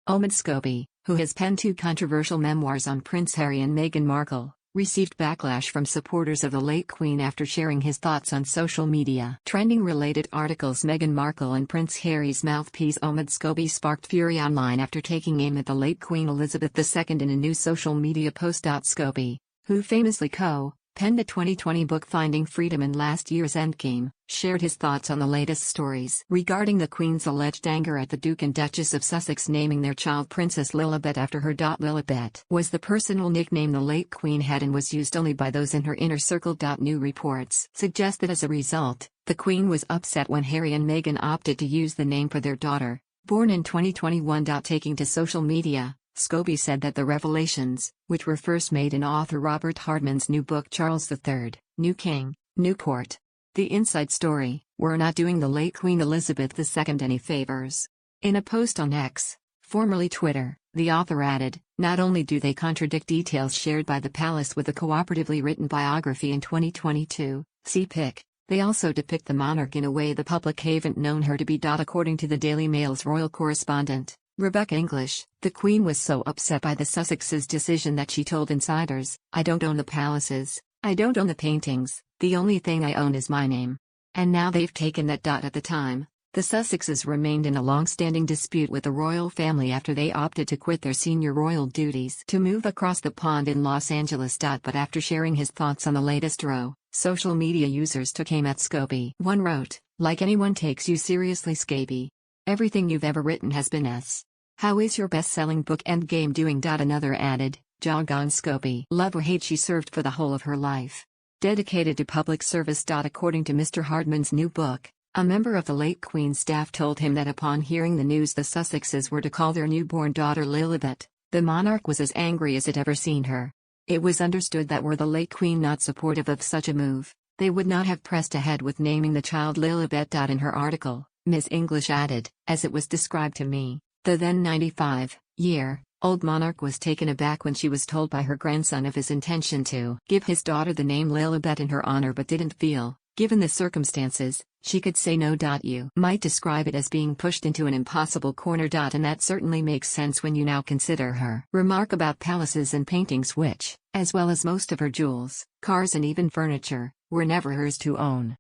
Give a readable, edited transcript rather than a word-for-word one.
Omid Scobie, who has penned two controversial memoirs on Prince Harry and Meghan Markle, received backlash from supporters of the late Queen after sharing his thoughts on social media. Trending related articles. Meghan Markle and Prince Harry's mouthpiece Omid Scobie sparked fury online after taking aim at the late Queen Elizabeth II in a new social media post. Scobie, who famously penned the 2020 book Finding Freedom and last year's Endgame, shared his thoughts on the latest stories regarding the Queen's alleged anger at the Duke and Duchess of Sussex naming their child Princess Lilibet after her. Lilibet was the personal nickname the late Queen had and was used only by those in her inner circle. New reports suggest that as a result, the Queen was upset when Harry and Meghan opted to use the name for their daughter, born in 2021. Taking to social media, Scobie said that the revelations, which were first made in author Robert Hardman's new book Charles III, New King, Newport, The Inside Story, were not doing the late Queen Elizabeth II any favors. In a post on X, formerly Twitter, the author added, "Not only do they contradict details shared by the palace with a cooperatively written biography in 2022, see Pic, they also depict the monarch in a way the public haven't known her to be." According to the Daily Mail's royal correspondent, Rebecca English, the Queen was so upset by the Sussexes' decision that she told insiders, "I don't own the palaces, I don't own the paintings, the only thing I own is my name." And now they've taken that. At the time, the Sussexes remained in a long-standing dispute with the royal family after they opted to quit their senior royal duties to move across the pond in Los Angeles. But after sharing his thoughts on the latest row, social media users took aim at Scobie. One wrote, "Like anyone takes you seriously, Scobie. Everything you've ever written has been S. How is your best-selling book Endgame doing?" Another added, "Jog on, Scobie. Love or hate, she served for the whole of her life. Dedicated to public service." According to Mr. Hardman's new book, a member of the late Queen's staff told him that upon hearing the news the Sussexes were to call their newborn daughter Lilibet, the monarch was as angry as it ever seen her. It was understood that were the late Queen not supportive of such a move, they would not have pressed ahead with naming the child Lilibet. In her article, Ms. English added, "As it was described to me, the then 95-year-old monarch was taken aback when she was told by her grandson of his intention to give his daughter the name Lilibet in her honor, but didn't feel, given the circumstances, she could say no. You might describe it as being pushed into an impossible corner. And that certainly makes sense when you now consider her remark about palaces and paintings which, as well as most of her jewels, cars and even furniture, were never hers to own."